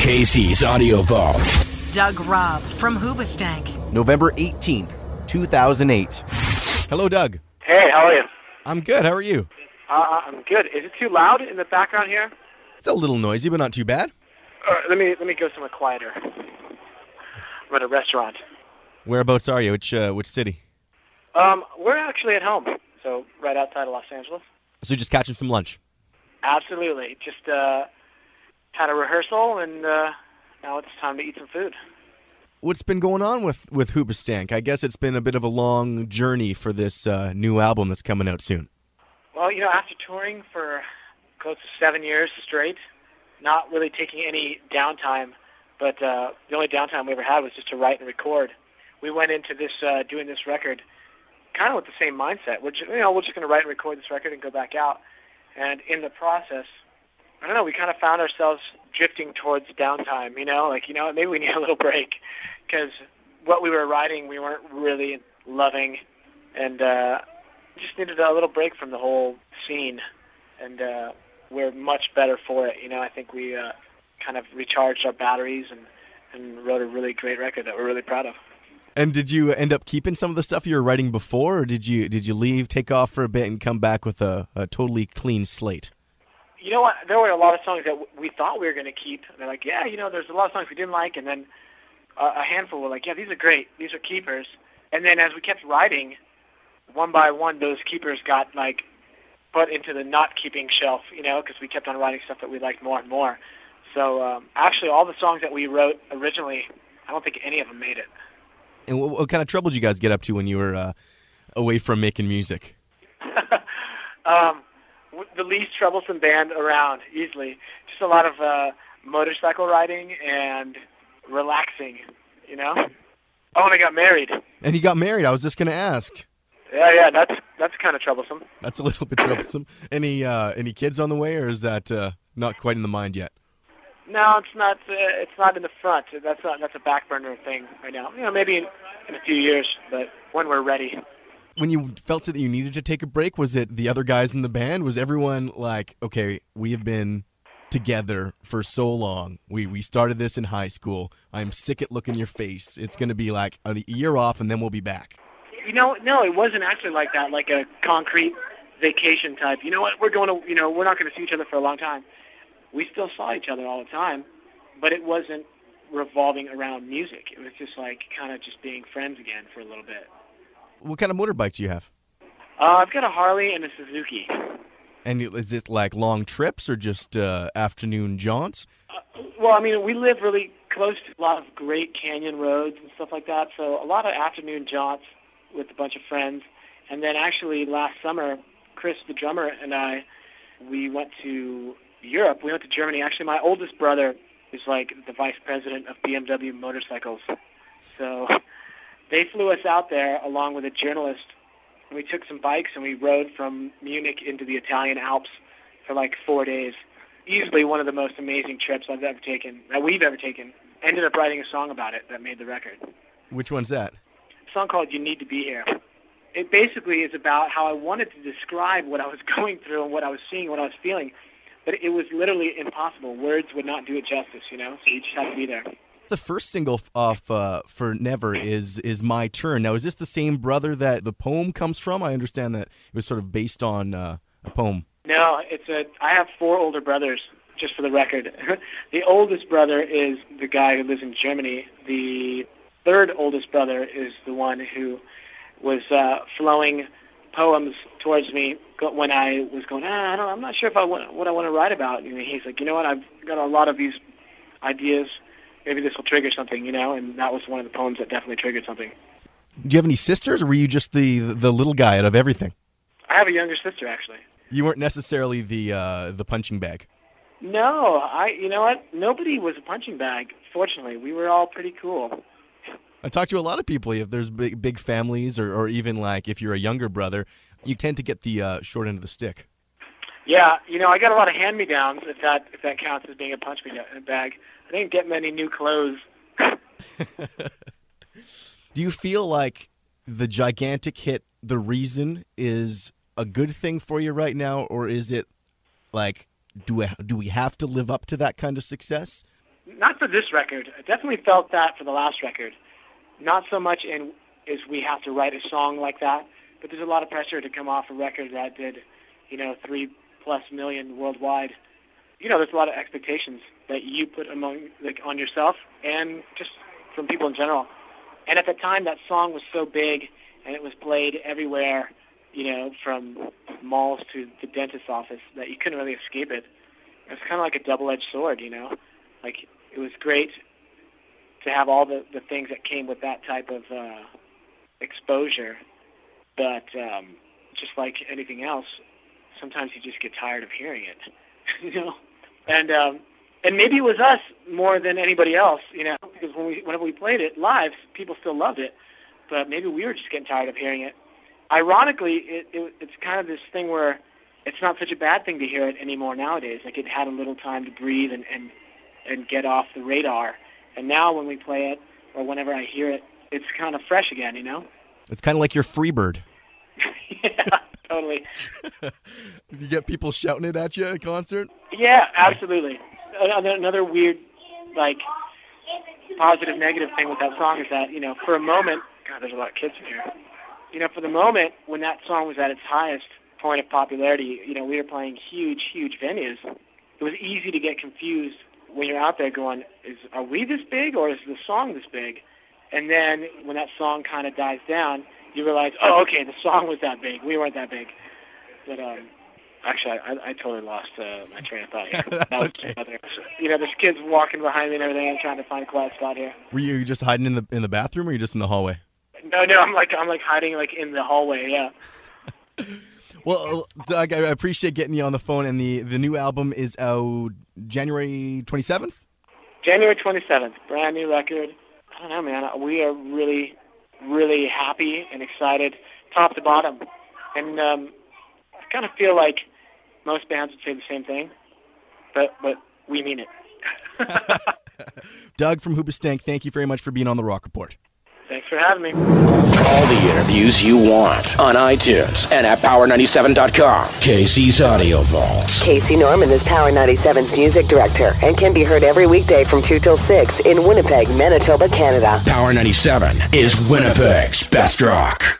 Casey's Audio Vault. Doug Robb from Hoobastank. November 18th, 2008. Hello, Doug. Hey, how are you? I'm good. How are you? I'm good. Is it too loud in the background here? It's a little noisy, but not too bad. Let me go somewhere quieter. I'm at a restaurant. Whereabouts are you? Which city? We're actually at home, so right outside of Los Angeles. So you're just catching some lunch? Absolutely. Just had a rehearsal, and now it's time to eat some food. What's been going on with Hoobastank? I guess it's been a bit of a long journey for this new album that's coming out soon. Well, after touring for close to 7 years straight, not really taking any downtime, but the only downtime we ever had was just to write and record. We went into this doing this record kind of with the same mindset. We're just going to write and record this record and go back out. And in the process, I don't know, we kind of found ourselves drifting towards downtime, maybe we need a little break, because what we were writing we weren't really loving, and just needed a little break from the whole scene, and we're much better for it. I think we kind of recharged our batteries and wrote a really great record that we're really proud of. And did you end up keeping some of the stuff you were writing before, or did you leave, take off for a bit, and come back with a totally clean slate? You know what? There were a lot of songs that we thought we were going to keep. And they're like, yeah, there's a lot of songs we didn't like, and then a handful were like, yeah, these are great. These are keepers. And then as we kept writing, one by one, those keepers got put into the not keeping shelf, because we kept on writing stuff that we liked more and more. So actually, all the songs that we wrote originally, I don't think any of them made it. And what kind of trouble did you guys get up to when you were away from making music? The least troublesome band around, easily. Just a lot of motorcycle riding and relaxing, Oh, and I got married. And you got married. I was just going to ask. Yeah, that's kind of troublesome. That's a little bit troublesome. Any kids on the way, or is that not quite in the mind yet? No, it's not. It's not in the front. That's a back burner thing right now. Maybe in a few years, but when we're ready. When you felt that you needed to take a break, was it the other guys in the band? Was everyone like, okay, we have been together for so long. We started this in high school. I'm sick at looking your face. It's going to be like a year off, and then we'll be back. No, it wasn't actually like that, like a concrete vacation type. You know what? We're going to, we're not going to see each other for a long time. We still saw each other all the time, but it wasn't revolving around music. It was just kind of just being friends again for a little bit. What kind of motorbike do you have? I've got a Harley and a Suzuki. And is it like long trips or just afternoon jaunts? Well, we live really close to a lot of great canyon roads and stuff like that, so a lot of afternoon jaunts with a bunch of friends. And then actually last summer, Chris, the drummer, and I, we went to Europe. We went to Germany. Actually, my oldest brother is the vice president of BMW motorcycles. So they flew us out there along with a journalist. We took some bikes and we rode from Munich into the Italian Alps for 4 days. Easily one of the most amazing trips that we've ever taken. Ended up writing a song about it that made the record. Which one's that? A song called You Need to Be Here. It basically is about how I wanted to describe what I was going through and what I was seeing, what I was feeling, but it was literally impossible. Words would not do it justice, so you just have to be there. The first single off for Never is My Turn. Now, is this the same brother that the poem comes from? I understand that it was sort of based on a poem. No, I have 4 older brothers, just for the record. The oldest brother is the guy who lives in Germany. The third oldest brother is the one who was flowing poems towards me when I was going, I'm not sure what I want to write about. He's like, you know what, I've got a lot of these ideas. Maybe this will trigger something, and that was one of the poems that definitely triggered something. Do you have any sisters, or were you just the little guy out of everything? I have a younger sister, actually. You weren't necessarily the punching bag. No, you know what? Nobody was a punching bag, fortunately. We were all pretty cool. I talk to a lot of people. If there's big families, or even if you're a younger brother, you tend to get the short end of the stick. Yeah, I got a lot of hand-me-downs, if that counts as being a punch-me-bag. I didn't get many new clothes. Do you feel like the gigantic hit, The Reason, is a good thing for you right now, or is it do we have to live up to that kind of success? not for this record. I definitely felt that for the last record. Not so much in is we have to write a song like that, but there's a lot of pressure to come off a record that did, 3+ million worldwide. There's a lot of expectations that you put on yourself and just from people in general. And at the time, that song was so big, and it was played everywhere, from malls to the dentist's office, that you couldn't really escape it. It's kind of like a double-edged sword, Like, it was great to have all the things that came with that type of exposure, but just like anything else, sometimes you just get tired of hearing it, And maybe it was us more than anybody else, because whenever we played it live, people still loved it, but maybe we were just getting tired of hearing it. Ironically, it's kind of this thing where it's not such a bad thing to hear it anymore nowadays. Like, it had a little time to breathe and get off the radar. And now when we play it, or whenever I hear it, it's kind of fresh again, It's kind of like your Freebird. Yeah, totally. Did you get people shouting it at you at a concert? Yeah, absolutely. Another weird, positive, negative thing with that song is that, for a moment, God, there's a lot of kids in here. For the moment when that song was at its highest point of popularity, we were playing huge, huge venues. It was easy to get confused when you're out there going, are we this big or is the song this big? And then when that song kind of dies down, you realize, oh, okay, the song was that big. We weren't that big. But actually, I totally lost my train of thought here. That's okay. There's kids walking behind me and everything. I'm trying to find a quiet spot here. Were you just hiding in the bathroom, or were you just in the hallway? No, I'm hiding in the hallway. Yeah. Well, Doug, I appreciate getting you on the phone, and the new album is out January 27th? January 27th, brand new record. I don't know, man. We are really, really happy and excited, top to bottom. And I kind of feel like most bands would say the same thing, but we mean it. Doug from Hoobastank, thank you very much for being on the Rock Report. Thanks for having me. All the interviews you want on iTunes and at Power97.com. Casey's Audio Vault. Casey Norman is Power 97's music director and can be heard every weekday from 2 till 6 in Winnipeg, Manitoba, Canada. Power 97 is Winnipeg's best rock.